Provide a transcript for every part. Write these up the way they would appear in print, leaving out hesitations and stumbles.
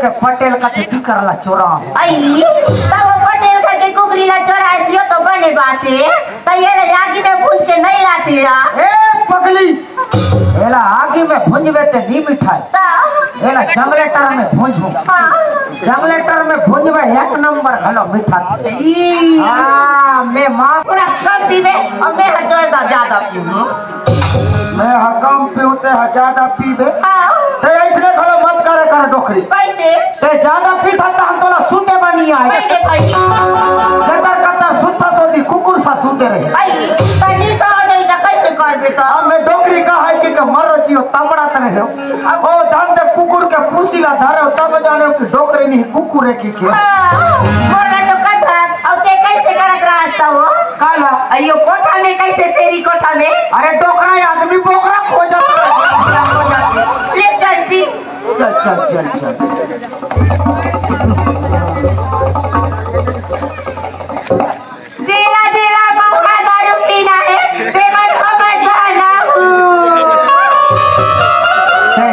के पटेल का थे करला चोरा आई तब पटेल का के कुकरीला चोरा दियो तो बने बाते त ये आगी में भूंज के नहीं लाती या ए पगली एला आगी में भूंजबे ते नी मिठाई ता एला जंगलेटर में भूंजबो जंगलेटर में भूंजबे एक नंबर हलो मीठा हां मैं मां पूरा कम पीबे और मैं हजरदा ज्यादा पीबू मैं हकम पीते है ज्यादा पीबे हां ते ऐसने खलो मत करे कर डोखरी कैसे ते ज्यादा पीता त हम तोला सुते बनी आए कैसे भाई जतर कतर सुत्ता सोदी कुकुर सा सुते रहे आई तनी तो नहीं त कैसे करबे तो अब मैं डोकरी का है कि मरो जियो तमड़ा तने हो ओ धन ते कुकुर के पूसीला धरे तब जाने कि डोकरी नहीं कुकुर है की के बोला तो कथा अब ते कैसे करत रास्ता हो काला अयो कोठा में कैसे तेरी कोठा में अरे डोकरा आदमी बोकरा खो जाता ले चल पी चल चल चल चल जिला जिला मौका दारू पीना है देवन खबर गाना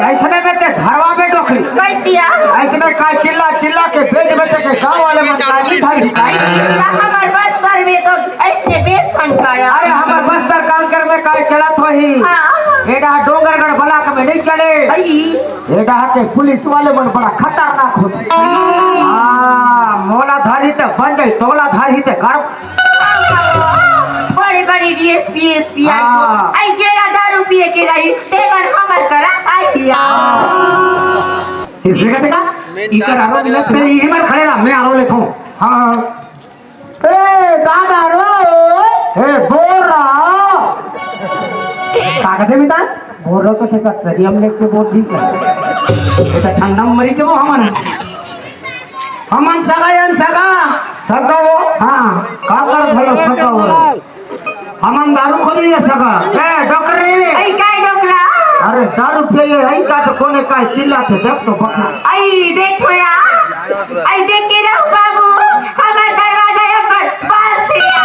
ऐसने में ते घरवा में डोकरी कैसिया ऐसने का चिल्ला चिल्ला के भेज में ते के गांव वाले मन गाड़ी धारी हमार बस कर में तो ऐसे बेस खन का अरे हमार बस्तर कांकर में काय चलत होही हां एडा डोंगरगढ़ ब्लॉक में नहीं चले एडा के पुलिस वाले मन बड़ा खतरनाक होते हां मोला धारी ते बन जाई तोला धारी ते कर बड़ी बड़ी डीएसपी एसपी हाँ। आई जेला दारू पिए के रही देवन खबर करा आइया इसने कहते का इकर आरो मिला ते यही में खड़े रहा मैं आरो लेता हूं हां ए दादा रो ए बोल रहा कागजे में था बोल रहा तो ठेका तरी हम लेके बहुत ठीक है এটা ঠান্ডা मरी जब हमन सगा वो हां का कर भलो सगा वो हमन दारू खोली है सगा ए डोकरी आई काय डोकरा अरे दारू पिए आई का तो कोने का चिल्ला थे देख तो बकरा आई देखो यार आई देख के रहो बाबू हमार दरवाजा ये पर पास दिया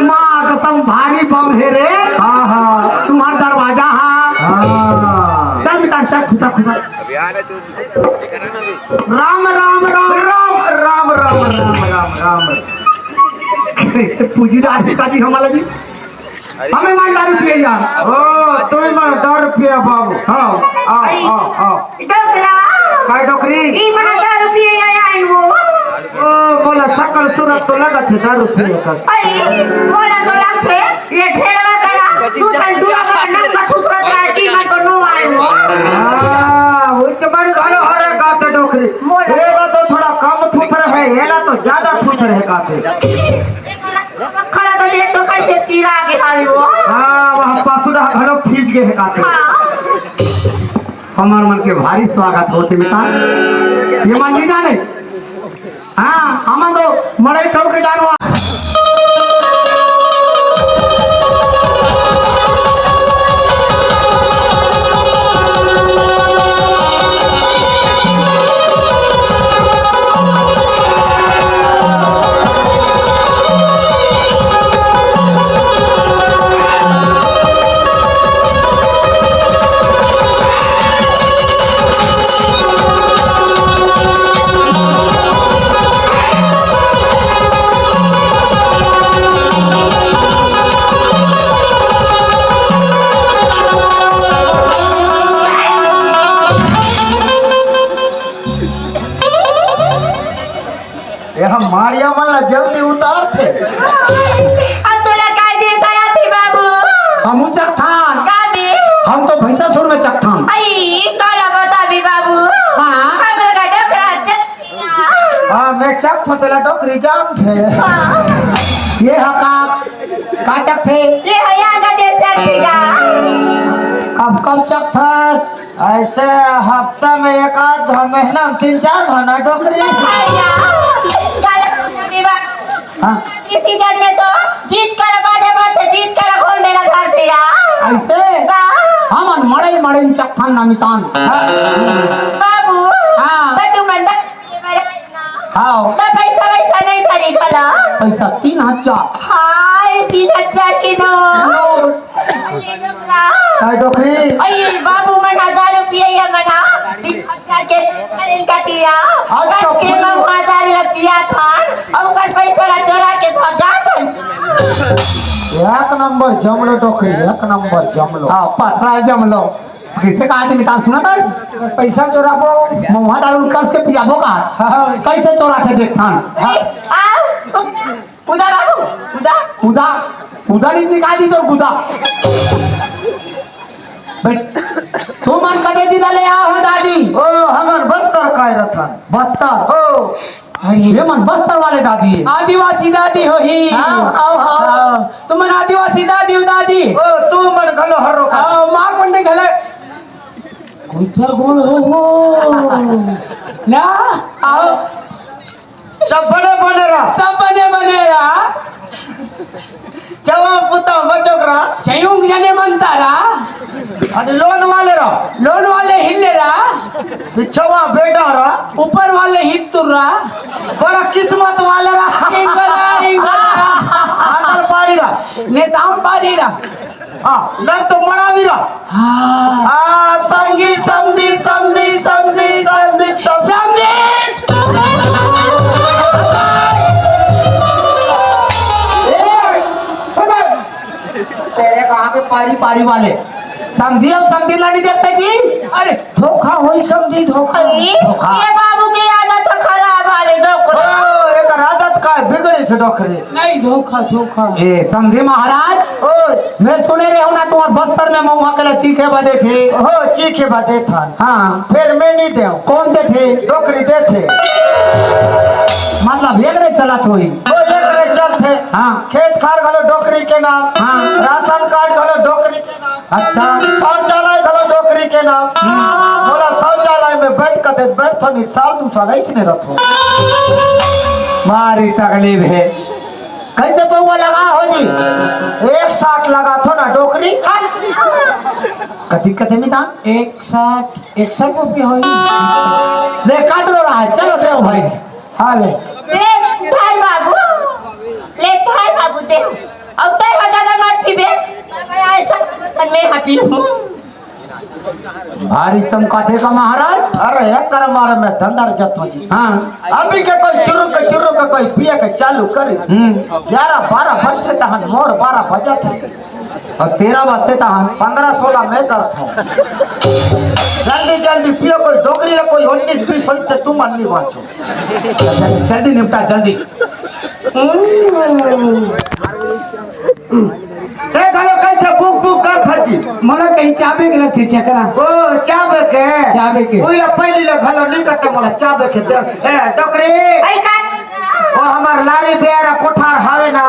मां कसम भारी बम है रे हां हां तुम्हारा दरवाजा हां चल मितान चल खुदा खुदा अभी आ रहे तो कराना भी राम राम राम राम राम राम राम राम राम पूजी रात का जी हमारा जी हमें मान दारू पिए यार ओ तुम मान दारू पिए बाबू हां आओ आओ आओ डोकरा काय डोकरी ई बड़ा दारू पिए आई वो ओ बोला शकल सूरत तो लगा थे दारू पिए का आई बोला तो लगते ये ढेरवा करा तू चल तू ना पथुरा जाती मैं तो नो आई वो हां वो चमन घरो हरे काते डोकरी एला तो थोड़ा कम थुथर है एला तो ज्यादा थुथर है काते खरा तो देख तो कैसे चीरा के आई वो हां वहां पासुरा घरो खींच गए है काते हमार मन के भारी स्वागत होते मिता ये मन नहीं जाने हां हम तो मड़ई ठोक के जानवा हम मारिया वाला जल्दी उतार थे अब तो लगा दे दया थी बाबू हम उचक थान काबी हम तो भैंसा सुर में चक थान आई काला बता भी बाबू हां हम लगा डोकरा हां मैं चक फटला डोकरी जाम थे ये हका काटक थे ये हया का दे चकिया कब कब चक था ऐसे हफ्ता में एक आध महीना में 3-4 घंटा डोकरी। हाँ इसी जन में तो जीत कर बाजे बाजे जीत कर खोल देना कर दिया ऐसे हम मड़ई मड़ई चक्खन नमितान। बाबू हाँ। तो तुम अंदर हाँ तो पैसा वैसा नहीं धरी खला पैसा 3000। हाय 3000 की नोट काय डोकरी अरे बाबू मना दारू पिए या मना 3000 के खरीद का दिया हाँ, तो के महुआ दारू पिया था और कर पैसा ला चोरा के भगा था एक नंबर जमलो डोकरी, एक नंबर जमलो। हाँ पथरा जमलो। कैसे कहा थे मितान सुना था? पैसा चोराबो महुआ दारू कस के पियाबो का। हाँ कैसे चोरा थे देखथान। हाँ उदा बाबू उदा उदा उदा नहीं निकाल दी तो गुदा बेट तू मन कदे जिला ले आओ हो दादी। ओ हमर बस्तर काय रथन बस्तर। ओ अरे ये मन बस्तर वाले दादी है। आदिवासी दादी हो ही। हाँ तुम मन आदिवासी दादी हो दादी। ओ तू मन घलो हर्रो का माँ पंडे घले कुतर गोल हो ना आओ सब बने बने रहा सब बने बने रहा जवान पुता बचोकरा संयुक्त जने बनता रहा अरे लोन वाले रहा लोन वाले हिले रहा बिछवा बेटा रहा ऊपर वाले हित तुर रहा बड़ा किस्मत वाले रहा आदर पाड़ी रहा नेताम पारी रहा हाँ न तो मरा भी रहा। हाँ समझी समझी समझी समझी समझी समझे तेरे कहा के पारी पारी वाले समझी अब समझी ला नहीं देखते जी। अरे धोखा होई समझी धोखा ये बाबू की आदत खराब है डोकरा एक आदत का बिगड़े से डोकरे नहीं धोखा धोखा ए समझे महाराज। ओ मैं सुने रहे हो ना तुम्हार बस्तर में महुआ के चीखे बदे थे। हो चीखे बदे था। हाँ फिर मैं नहीं दे कौन दे थे डोकरी दे थे मतलब एक रे चला थोड़ी वो एक रे चल थे। हाँ खेत खार घलो डोकरी के नाम। हाँ राशन कार्ड घलो डोकरी के नाम। अच्छा शौचालय घलो डोकरी के नाम। बोला शौचालय में बैठ कर बैठो नहीं साल 2 साल ऐसे रखो मारी तकलीफ है। कैसे पौवा लगा हो जी 160 लगा थो ना डोकरी कथी कथे में था 61 रुपये होई ले काट लो रहा है चलो दे भाई। हाँ ले थार बाबू दे अब तय हो ज्यादा मत पीबे मैं ऐसा बर्तन में हैप्पी हूं भारी चमकाते का महाराज। अरे एक कर मारे में धंधा जतो जी। हाँ अभी के कोई चुरु के कोई पिए के चालू करे 11-12 बजते तहन मोर 12 बजे थे और 13 बजते तहन 15-16 में करता जल्दी जल्दी पियो कोई डोकरी ले कोई 19-20 होते तुम अन्नी बाचो जल्दी निपटा जल्दी। देख लो कैसे बुक बुक कर खजी मला कहीं चाबे के लगती चकरा ओ चाबे के ओइला पहले ले घलो नहीं करते मला चाबे के दे ए डोकरी आई का ओ हमार लारी बेरा कोठार हावे ना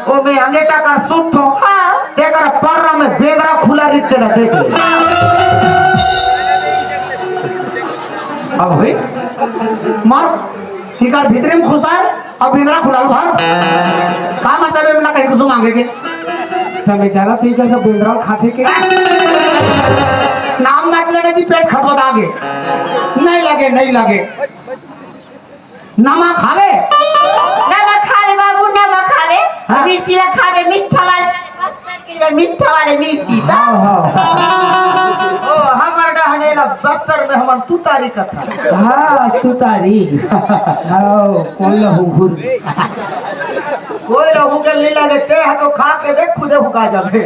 ओ में अंगेटा कर सुत थो ते कर पर्रा में बेगरा खुला रिते ना देख ले अब होई मार हिकार भीतर में घुसा है अब बेगरा खुला लो भर का मतलब में ला कहीं कुछ मांगे के तमे जाना थी कर बेंद्रा खाते के नाम मत लेना जी पेट खतवत आगे नहीं लगे नमक खावे बाबू नमक खावे हाँ? मिर्ची ला खावे मीठा वाले मिर्ची ता ओ हमर डहने ला बस्तर में हमन तू तारी कथा हाँ तू तारी आओ कौन लहू घुर कोई लोगों के ले लगे ते है तो खा के देख खुदे हुका जावे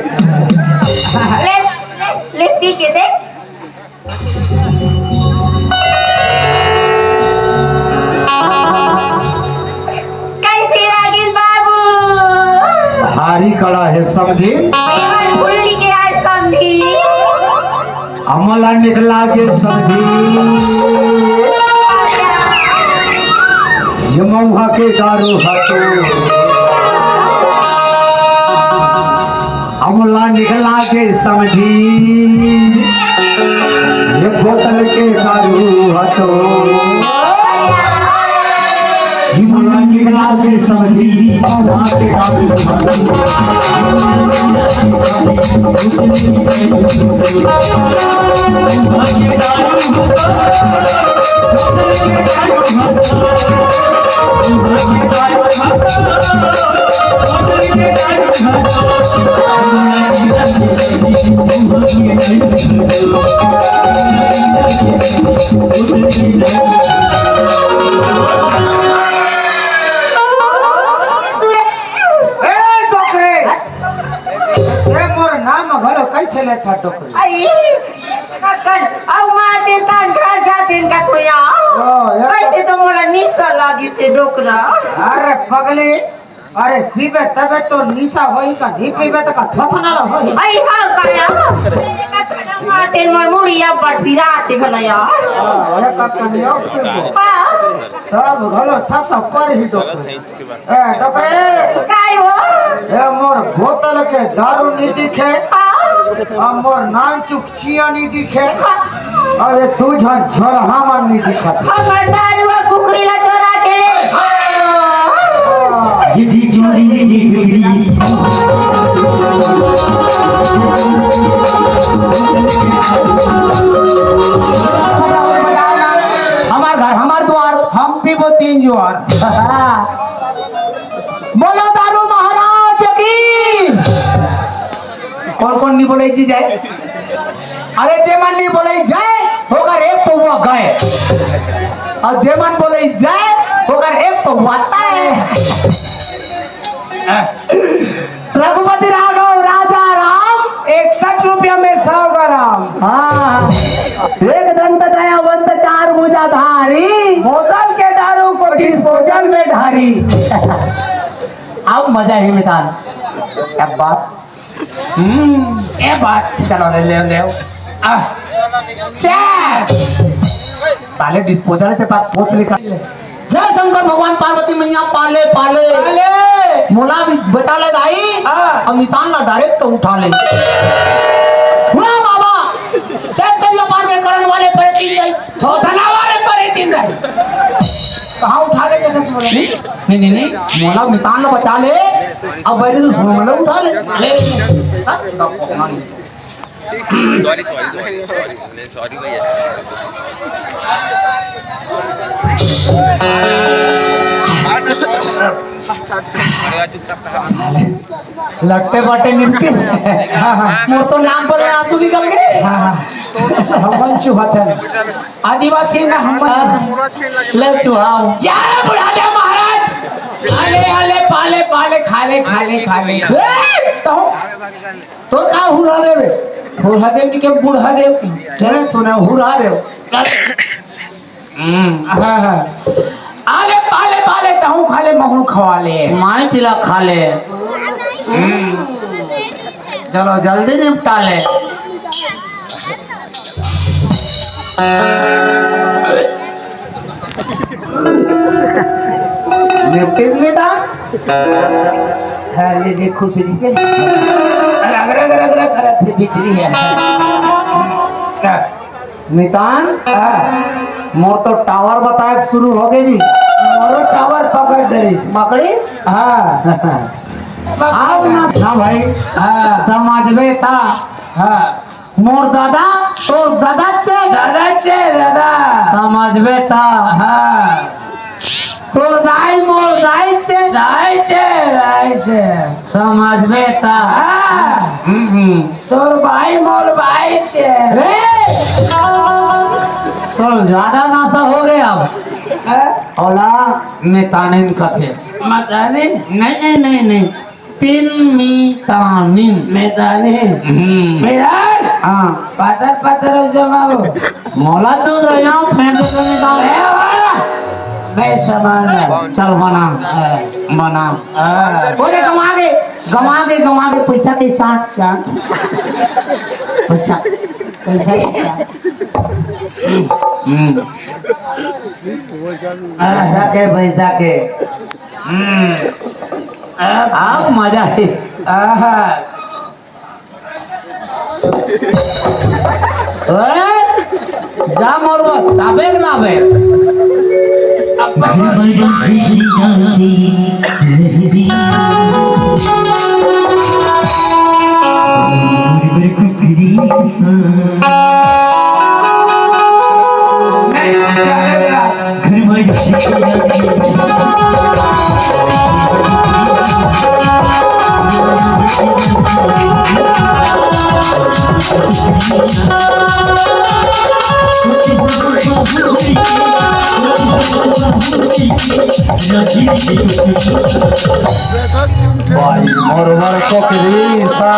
ले पी के देख कैसी लगी बाबू भारी कड़ा है समझी भूली के आज समझी अमला निकला के समझी ये मौहा के दारू हटो अमला निकला के समझी बोतल के दारू हटो जीवन निकला के समझी आके कैसे लेता टोकरी आई काकन अब मारते तान घर जाते इनका तो यहाँ कैसे तो मोला निशा लागी से डोकरा अरे पगले अरे पीबे तबे तो निशा होई का नहीं पीबे तो का थोथना होई आई हाँ काया मारते मोर मुड़िया पर फिराते भलाया ओए ककनियो हाँ तब घलो ठसा पर ही डोकरे ए डोकरे काय हो ए मोर बोतल के दारू नहीं दिखे हाँ मोर नाम चुकचिया नहीं दिखे अरे तू झन झोरहा मन नहीं दिखत हमार दारुआ कुकरीला चोरा के ले जिदी चोरी जिदी हमार घर हमार द्वार हम पीबो 3 जुआर बोलो दारू महाराज की कौन कौन नहीं बोले जी जाए अरे जेमन नहीं बोले जाए होगा रे पौवा गए और जेमन बोले जाए होगा रे पौवाता है रघुपति राघव राजा राम 61 रुपया में 100 ग्राम। हाँ एक दंत दयावंत 4 भुजाधारी बोतल के दारू को डिस्पोजल में ढारी। अब मजा ही मैदान अब बात ये बात चलो ले ले चार साले डिस्पोजल के पास पोछ लिखा जय शंकर भगवान पार्वती मैया पाले पाले अले मोला भी बचा ले भाई हाँ। अमितान ला डायरेक्ट उठा ले हुआ बाबा चेक करिए पार के करन वाले पर तीन गई थोथना वाले पर ही 3 जाए कहाँ उठा ले जैसे बोले नहीं मोला मितान ला बचा ले अब बैठे तो सुनो मोला उठा ले ले सॉरी भैया लट्टे बाटे निपटे मोर तो नाक पर आंसू निकल गए हम चुहतन आदिवासी ना हम ले चुहाओ या बुढ़ा दे महाराज आले आले पाले पाले खाले खाले खाले तो तो का हुरा देवे बुढ़ा देव के बुढ़ा देव क्या सुने हुरा देव आले पाले पाले तहु खाले महू खवा ले माई पिला खा ले चलो जल्दी निपटा ले निपटिस में था हाँ ये देखो सीधी से रग रग रग रग करत है भीतरी है मितान मोर तो टावर बताए शुरू हो गए जी मोरो टावर पकड़ डरिस पकड़ी हाँ आओ ना भाई हाँ समझ में था हाँ मोर दादा तो दादा चे दादा समझ में था हाँ तोर दाई मोर दाई चे समझ में था तोर भाई मोर भाई छे तो ज्यादा नासा हो गया अब ओला मितानिन कथे मताने नहीं तीन मितानिन मेरा हाँ पातर पातर जमाओ मोला तो रहा फेंक दो मितान मैं समान चल बना बोले गवा के पैसा के चाट पैसा पैसा के अब मजा है जा मोरबा जाबेग लावे भाई मोरबर को क्रीसा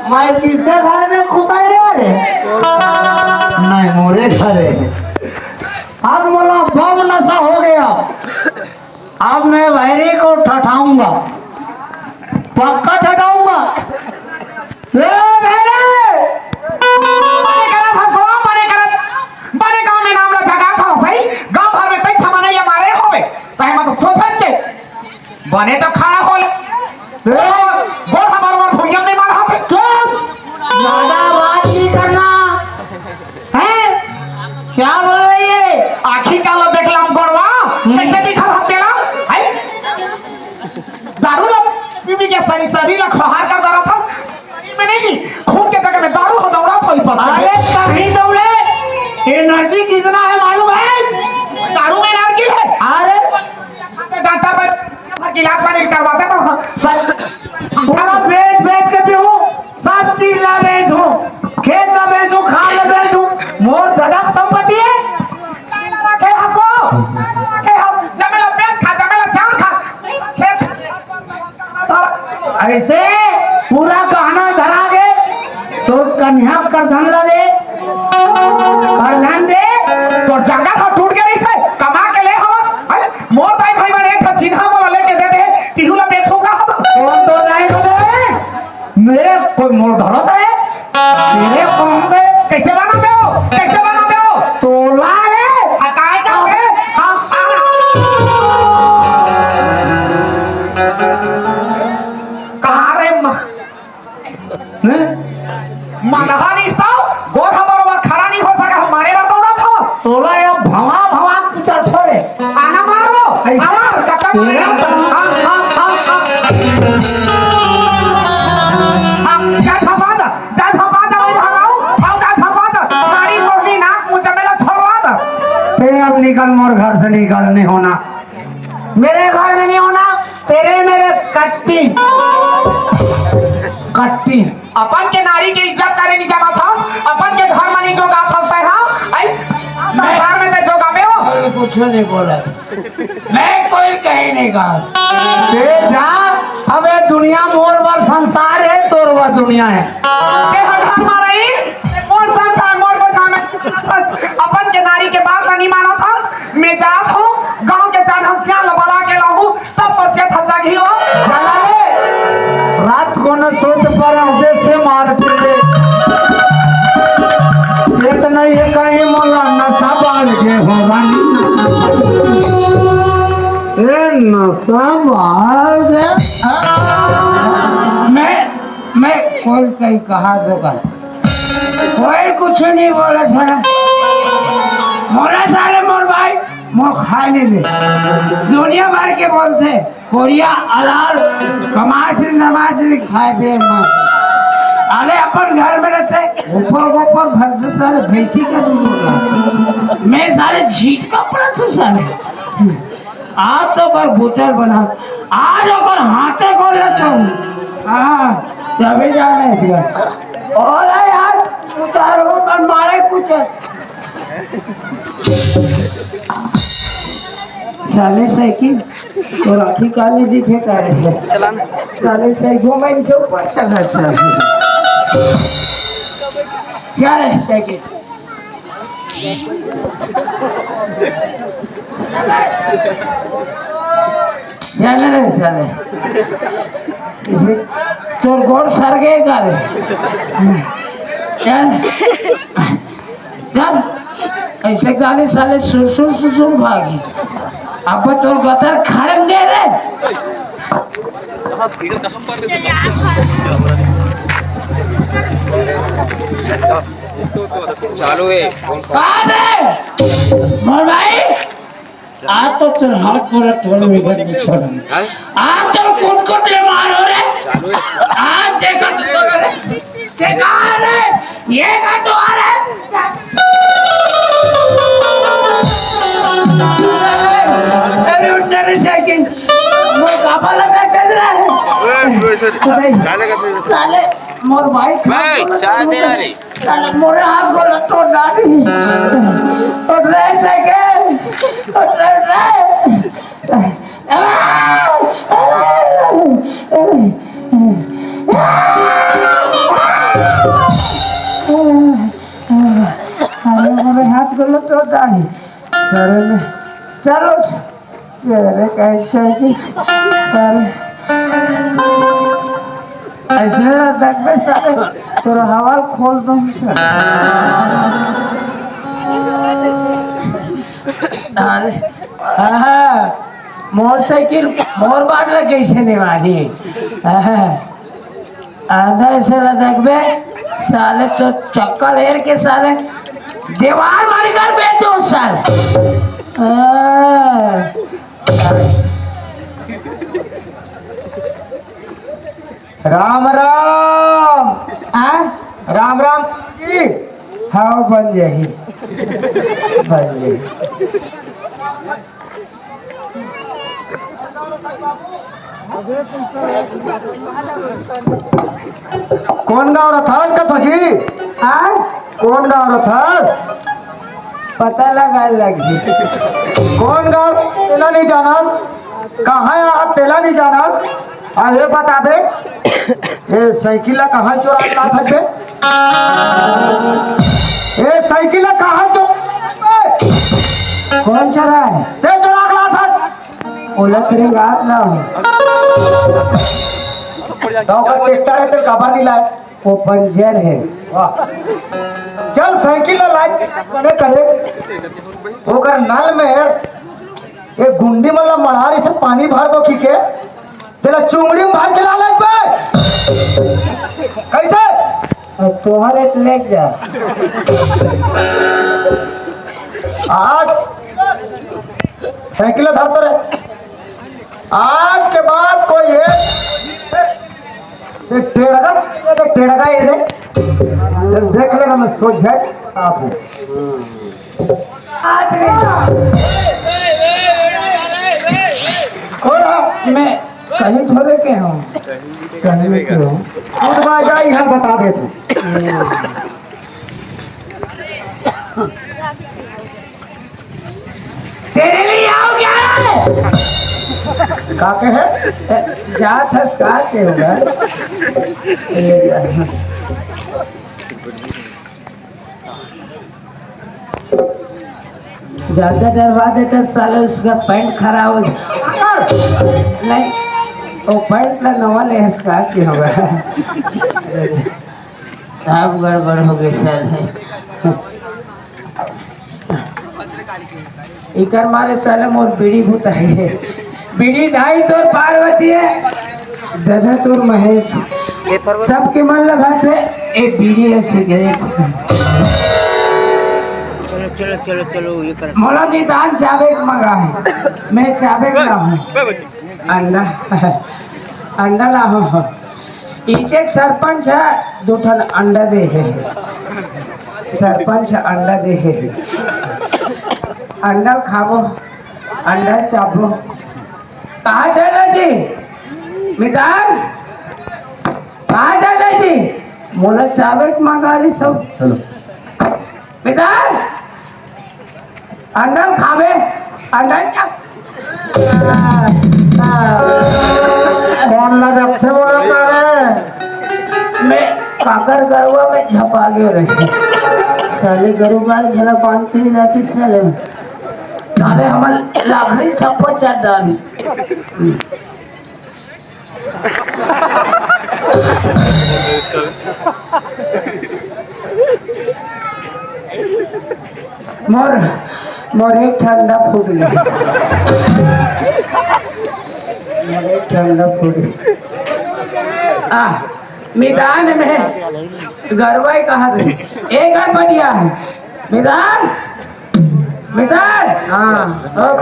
मैं किसके घर में घुसाई रे नहीं मोरे घरे अब मोला बम नशा हो गया अब मैं वैरी को ठठाऊंगा पक्का ठठाऊंगा बने तो खड़ा हो गोल हमारे भूयम नहीं मारा है चुप ज्यादा बात नहीं करना है क्या बोल रही है आखिर का लो देख लम गोरवा कैसे दिखा रहा तेरा है दारू लो बीबी के सरी ला खहार कर दरा था शरीर में नहीं खून के जगह में दारू हो दौड़ा था ऊपर अरे कहीं दौड़े एनर्जी कितना है मालूम है दारू में एनर्जी है अरे डॉक्टर पर इलाज पानी करवाते तो पूरा बेच बेच के पीऊं सब चीज ला बेचूं खेत ला बेचूं खाल ला बेचूं मोर धड़क संपत्ति है काला रखे हसो रखे हम जमेला पेट खा जमेला चावल खा खेत ऐसे पूरा गहना धरा के तो कन्या कर धन लगे कर धन दे तो जंगल हो टूट गया इसे कमा के ले हम मोर दाई भाई मारे एक चिन्ह मोला लेके दे दे तिहुला बेचूंगा हम कौन तो लाएगा मेरे कोई मोल धरत है तेरे कौन से कैसे बनाते हो तोला है हकाए का है हम कहां रे मनहानी तो गोर हमारो खड़ा नहीं हो सका हमारे बार दौड़ा था तोला ये भवा भवा कुचर छोड़े आना मारो आवाज कक्का मारे हम जा थपादा वही भगाओ आओ जा थपादा गाड़ी कोहनी नाक मुंह जमेला छोड़वा द ते अब निकल मोर घर से निकल नहीं होना मेरे घर में नहीं होना तेरे मेरे कट्टी कट्टी अपन के नारी के इज्जत करे नहीं जाना था अपन के घर में नहीं जो गात होता है हां आई घर में ते जो गावे हो कुछ नहीं बोला मैं कोई कहीं नहीं कहा ते जा अब ये दुनिया मोर वर संसार है तोर वर दुनिया है ए हटान मारई मोर संसार मोर को थामे अपन के नारी के बात नहीं माना था मैं जात हूं गांव के चढ़सिया लबला के लाहू तब पर के थचा घी हो चला ले रात को न सोच पर उदेश से मारते थे एक नहीं है कहीं मोला नशा बाल के होगा ए नशा बाल दे मैं कोई कहीं कहा होगा कोई कुछ नहीं बोला था मोरा सारे मोर भाई मोर खाए नहीं दे दुनिया भर के बोलते कोरिया अलाल कमास नमाज खाए दे अरे अपन घर में रहते ऊपर घर से सारे भैंसी का दूध मैं सारे झीट का पड़ा तू सारे आज तो कर बोतल बना आज और हाथे को लेता हूँ हाँ तभी जाने इसका और यार उतारो पर मारे कुछ साले साइकिल तो राखी काली दिखे करे चलाना साले साइकिल में जो ऊपर चला सर क्या है साइकिल जाने रे साले इसे तोर गोड़ सर गए करे यार ऐसे गाली साले सुसुर भागी अब तोर गतर खाएंगे रे चालू है मोर भाई आज तो चल हाथ पूरा टोल बिगड़ छोड़ आज चल कुट ले मारो रे चालू है आज देखा तो रे देखा रे ये का तो आ रे अरे उठने रे साइकिल वो काफा लगा चल रहा है साले मोर भाई चाय देना रे साले मोरे हाथ को लटो डाली उठ रे साइकिल उठ रे अरे मोरे हाथ को लटो डाली अरे मैं चलो अरे कैसे की अरे ऐसे देख बे साले तोरा हवाल खोल दूं अरे मोटरसाइकिल मोर बात में कैसे नहीं मानी आधा ऐसे देख बे साले तो चक्कर हेर के साले दीवार मार कर बेचो साले राम राम राम राम जी हाँ बन जाही बन जाही कौन गाँव रथास कथो जी हाँ कौन गाँव रथास पता लगा लगी कौन गाँव तेला नहीं जानस कहाँ है आप तेला नहीं जानस हाँ ये बता दे ये साइकिल कहाँ चुरा ला था बे ये साइकिल कहाँ चुरा कौन चला है ते चुरा ला था उलट रे गात ना हो तो का ट्रैक्टर है तो कबर नहीं लाए वो पंचर है वाह चल साइकिल लाइट बने करे ओकर नल में ये गुंडी मतलब मड़ारी से पानी भर दो के तेरा चुंगड़ी में भर के ला ले बे कैसे तोहरे तो ले जा आज साइकिल धर तो रहे आज के बाद कोई ये टेढ़गा ये देख लेगा मैं सोच है आप मैं कहीं थोड़े के हूँ कहने में क्यों खुद बाजा यहाँ बता दे तू तेरे लिए आओ क्या काके है जात हंसकार के होगा ज्यादा डरवा देते साले उसका पैंट खराब हो नहीं वो पैंट ला नवा ले हंसकार के होगा सब गड़बड़ हो गई सर इकर मारे साले मोर बीड़ी भूत है बीड़ी ढाई तोर पार्वती है दादा तोर महेश सबके मन लगाते एक बीड़ी है सिगरेट चलो ये कर मोला निदान चावे मंगा है मैं चावे ना हूँ अंडा अंडा ला हूँ इचे सरपंच है दो ठन अंडा दे है सरपंच अंडा दे है अंडा खाबो अंडा चाबो कहाँ चला जी मितान कहाँ चला जी मोला चावे मंगा रही सब चलो मितान अंडा खावे अंडा चाप कौन लगा थे बोला तारे मैं काकर गरुआ में झपा गए रहे साले गरु बार झला बांधती नहीं जाती साले में साले हमारे लाखड़ी छप्पो चार डाली मोर मोर एक ठंडा फूट गया मोर एक ठंडा फूट गया मैदान में गरबाई कहा थे एक घर बढ़िया है मैदान मैदान हाँ और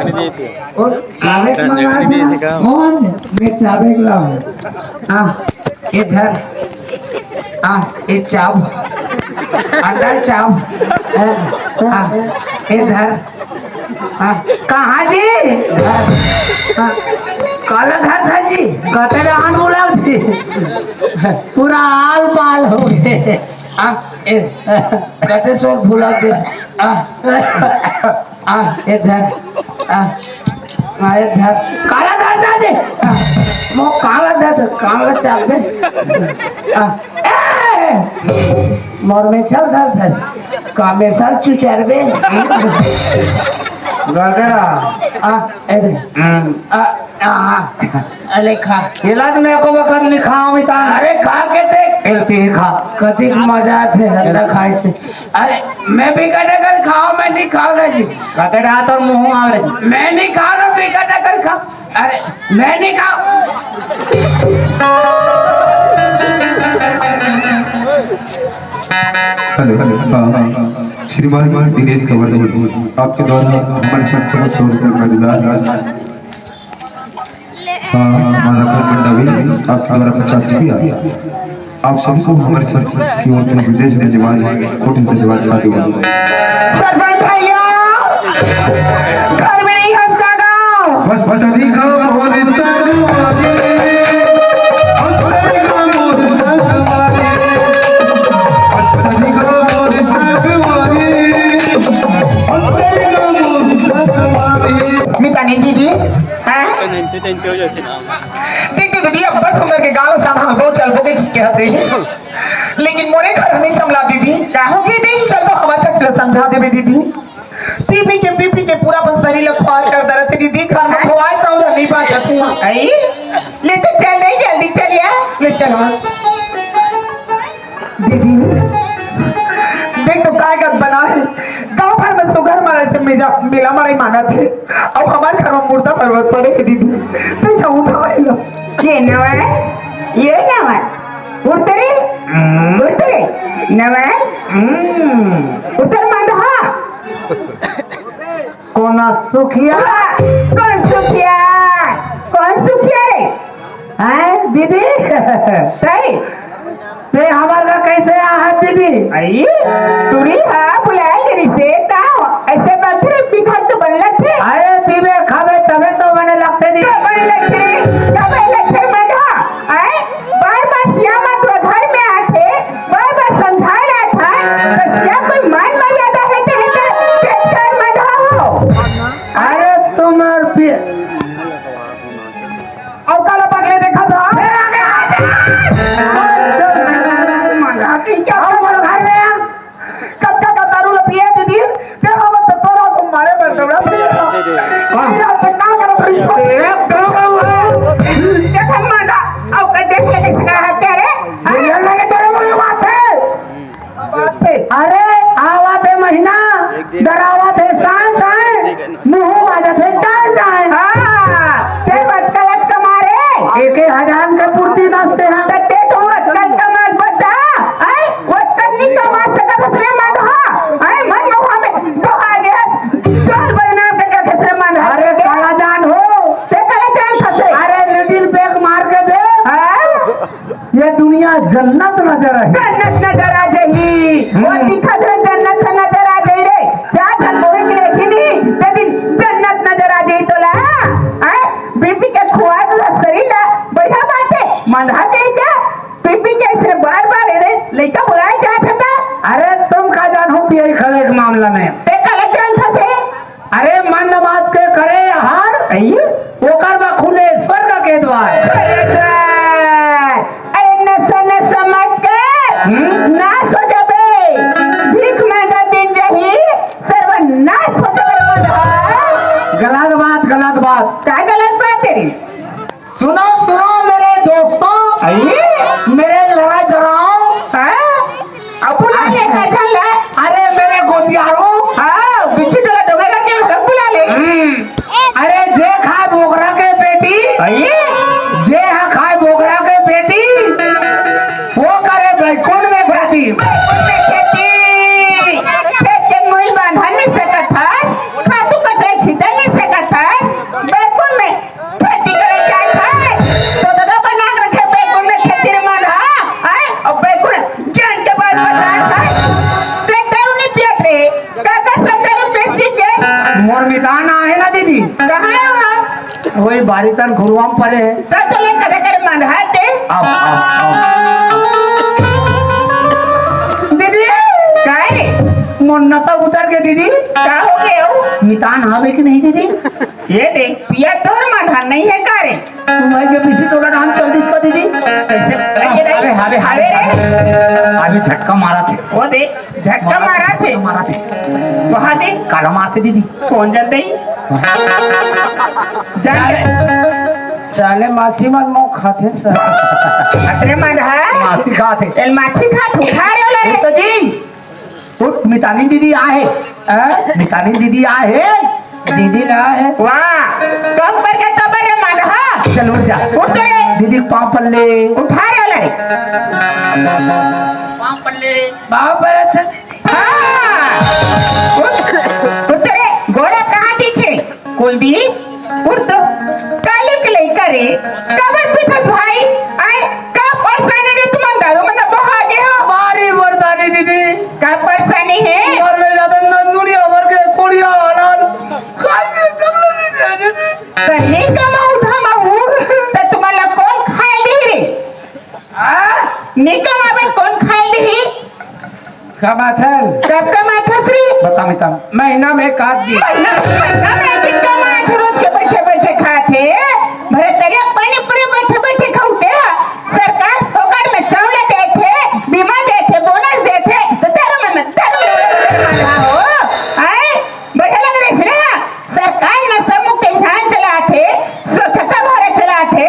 कौन मैं चाबे गला हाँ इधर हाँ ये चाब अंदर चाब हाँ इधर हाँ कहाँ जी काला घर था जी कहते रहन बोला थी पूरा आल पाल हो गए कहते सो भूला दे इधर इधर काला घर था जी मो काला चाप दे मोर में चल घर था कामे साल चुचरबे अरे खा इलाज में को वक्त नहीं खाओ मिता अरे खा के देख एलती खा कति मजा थे हल्ला खाए से अरे मैं भी कटकर खाओ मैं नहीं खाओ ना जी कहते रात और मुंह आवे जी मैं नहीं खाओ ना भी कटकर खाओ अरे मैं नहीं खाओ हेलो हाँ श्रीमान दिनेश कंवर आपके द्वारा हमारे साथ 100 रुपये का दिलार हमारा घर मंडावी आपके द्वारा 50 रुपया आप सबको हमारे साथ की ओर से विदेश में जवान कोटि में जवान शादी सरपंच भैया घर में नहीं हंसका गाँव बस अधिक और मितानी दीदी देखती दीदी अब बड़ सुंदर के गाल संभाल दो चल बोगे किसके हथे लेकिन मोरे घर नहीं संभला दीदी कहोगे नहीं चल तो हमारे कटल समझा देवे दीदी पीपी के पूरा बस शरीर ख्वार कर दरत दीदी घर में खवाए चावल नहीं पाते आई ले तो चल नहीं जल्दी चलिए ले चलो दीदी देख तो काय का बना है गांव भर में सुगर मारे से मेला मारे मांगा थे अब हमारे घर में मुर्दा पर्वत पड़े है दीदी तो क्या उठाए लो ये नवा ये नवा उतरे नवा उतर मांगा कोना सुखिया कौन सुखिया है दीदी सही ते हमारा कैसे आ दीदी आई तुरी हाँ बुलाए तेरी से ताओ ऐसे बात है बिखर तो बन लगते अरे पीवे खावे तबे तो बने लगते दी बन लगते मजा आए बार सिया मत घर में आके बार समझा रहा था तो क्या कोई मान मर्यादा है तो मजा हो अरे तुम्हार और काला पगले देखा था कब का दारू लपिया दीदी फिर हम तो तोरा को मारे पर दौड़ा क्या करो देखो माता अब का देख के किसका है तेरे ये लगे तेरे मुंह बात है अरे आवाज है महीना डरावत है सांस मुंह बाजत है चाय हां ते बदकलत कमारे 1000 का पूर्ति नाचते हैं ते तो बदकल कमाल बता आई वो तन्नी कमा सका दूसरे मन हां आई मन को हमें तो आ गया चल बना के कैसे मन अरे काला जान हो ते काला जान फंसे अरे लिटिल बैग मार के दे ये दुनिया जन्नत नजर है जन्नत नजर आ गई वो दिखा दे जन्नत नजर आ गई रे जा चल मोहे के लेकिन ते दिन जन्नत नजर आ गई तो ला हैं बीबी के खुआ तो शरीर ला बढ़िया बात है मंधा दे क्या बीबी कैसे बार रे लइका बुलाए जात था अरे तुम का जान हो पिए खड़े के मामला में ते काला जान फंसे अरे मन बात के करे हार ओकर बा खुले स्वर्ग के द्वार अरे नस मत के ना सो जबे भीख मांगा दिन जही सर्वनाश हो जबे गलत बात क्या गलत बात तेरी सुनो मेरे दोस्तों मेरे लड़ा जराओ अब बुला ले चल अरे मेरे गोतियारों हां बिच्छू टोला डोगेगा के घर बुला ले अरे जे खा बोगरा के बेटी आइए जे कहाँ है वहाँ? वही बारी तन घुरुआ में पड़े हैं। तो चले करे करे मंधाते। अब दीदी काहे? मुन्नता उतर के दीदी का हो गया हो? मितान हवे कि नहीं दीदी? ये देख पिया तोर मंधान नहीं है का रे? तुम भाई के पीछे टोला डांस चल दी इसको दीदी। अरे हवे अभी झटका मारा थे। वो देख झटका मारा थे। मारा थे वहाँ दे काला मारते दीदी। कौन जल दई? साले मासी मन मो खाते सर। अतरे मंधा मासी खाते एल माछी खा उठा रे ले तो जी उठ मितानी दीदी आए मितानी दीदी आए दीदी ना है वाह कब पर के तब रे मंधा चल उठ जा उठ रे दीदी पाँव पल्ले उठा रे ले पाँव पर हाँ उठ रे घोड़ा कहाँ दिखे कुलदी उठ तो काली के ले करे कबर पीछे भाई आए का परेशानी रे तुम दारू में ना बहा गए हो हमारी वरदानी दीदी का परेशानी है और में ज्यादा नंदुड़िया भर के कुड़िया हालाल काहे कब नहीं दे दीदी तन्नी कमाऊ धमाऊ तो तुम्हारा कौन खाए दी निकम आवे कौन खाए दी कमाथल कब कमाथा श्री बता मितान महीना में काट दी महीना में दिन कमाथ रोज के बैठे बैठे खाते भरे तरिया पानी पूरे बैठे बैठे खाते सरकार ठोकर में चावल देते बीमा देते बोनस देते तो तेरा में हो आए बैठे लग रहे से सरकार नशा मुक्त अभियान चलाते स्वच्छता भारत चलाते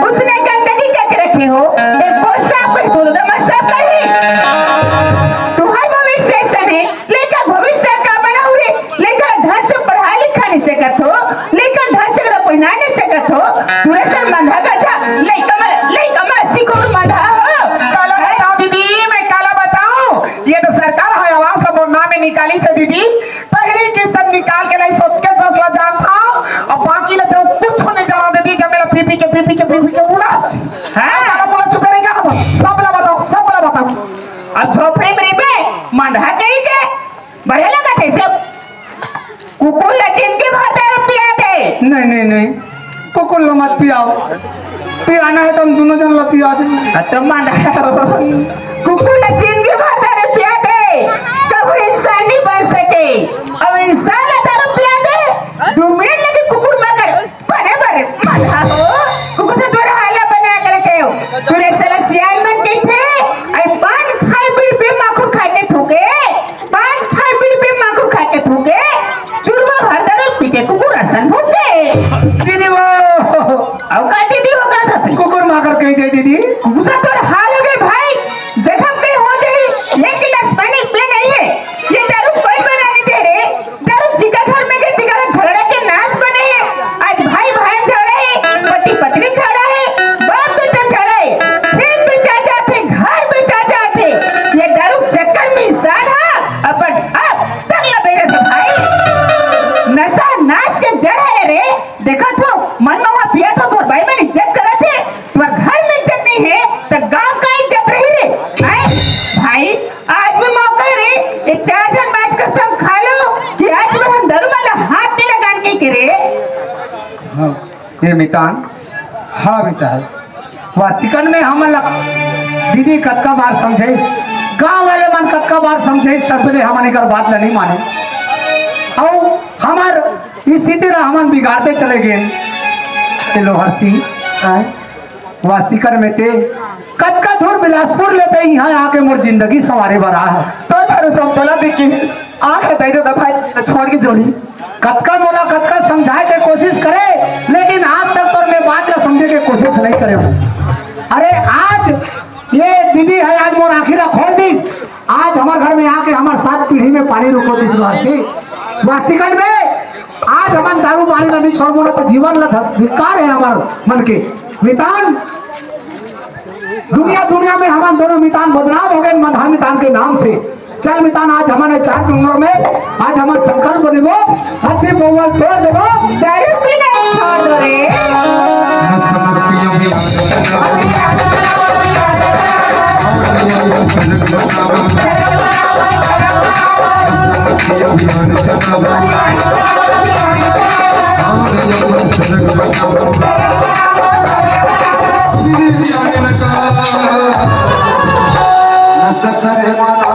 उसने गंदगी करके रखे हो एक कोसा पर गुरुदम सब कही तुम्हारा भविष्य सने लेकर भविष्य का बनाओ रे लेकर ढंग से पढ़ा लिखा नहीं सकत हो लेकर ढंग से पहना नहीं सकत हो पूरे सर मंधा का था लेकर सीखो मंधा हो काला बताओ दीदी मैं काला बताऊं ये तो सरकार है आवाज का बोलना में निकाली से दीदी पहली किस्त निकाल के लाई सोच के 10 लाख जान था और बाकी ले तो कुछ नहीं जाना दीदी जब मेरा पीपी के उड़ा हां काला बोला चुप करेगा सब ला बताओ अब झोपड़ी में रे मंधा कहीं के बढ़े लगा थे सब कुकुर लचिन के भाता रुपया दे नहीं कुकुर मत पियाओ पियाना है तो हम दोनों जन ला पिया दे तो मंधा कुकुर लचिन के भाता रुपया दे तब इंसान नहीं बन सके अब इंसान ला रुपया दे 2 मिनट लगे कुकुर मगर बड़े मंधा हो कुकुर से दूर हाल बना कर के हो तूने साला सियार बन के थे आई पान खाए बीड़ी पे माखू खा के थूके पान खाए बीड़ी पे माखू खा के थूके चुरवा भरदर पीके कुकुर असन भूखे दीदी वो अब का दीदी हो का था कुकुर माकर कही दे दीदी कुकुर तो हाल हो गए भाई जखम कहीं हो जाए लेकिन पानी पे नहीं है ये दारू कोई बनाने दे रे दारू जिका घर में गए तिका झगड़ा के नाच बने हैं आज भाई झगड़ा है पति पत्नी झगड़ा है बाप बेटा झगड़ा है खेत में चाचा थे घर में चाचा थे ये दारू चक्कर में इंसान है अपन अब तक लगे तो भाई नशा नाच के जड़ है रे देखा तो मन में वहाँ पिया तो भाई में इज्जत करा थे तुम्हारे घर में इज्जत नहीं है तो गांव का इज्जत रही रे आए भाई आज भी मौका है रे ये 4 जन मैच का सब खा लो कि आज में हम दारू वाला हाथ नहीं लगान के गिरे ये मितान हाँ मितान वासिकन में हम लग दीदी कतका बार समझे गांव वाले मन कतका बार समझे तब ले हमारी कर बात नहीं माने और हमार स्थिति ला हमन बिगाड़ते चले गए लोहरसी वासिकन में ते कतका दूर बिलासपुर लेते यहाँ आके मोर जिंदगी सवारे बरा है तो भरोसा बोला देखिए आंख दे दो भाई छोड़ के जोड़ी कतका मोला कतका समझाए के कोशिश करे लेकिन आज तक तो मैं बात का समझे के कोशिश नहीं करे हूँ। अरे आज ये दीदी है आज मोर आखिर खोल दी आज हमारे घर में आके हमारे 7 पीढ़ी में पानी रुको दिस वासिकन में आज हमारे दारू पानी नहीं छोड़ो ना तो जीवन धिक्कार है हमारे मन के मितान दुनिया में हमारे दोनों मितान बदनाम हो गए मंधा मितान के नाम से। चल मितान आज हमारे 4 उम्र में आज हमारे संकल्प देवो हाथी बोवल तोड़ देवो दारू पीना छोड़ दो रे अभियान चलावा सरे मारा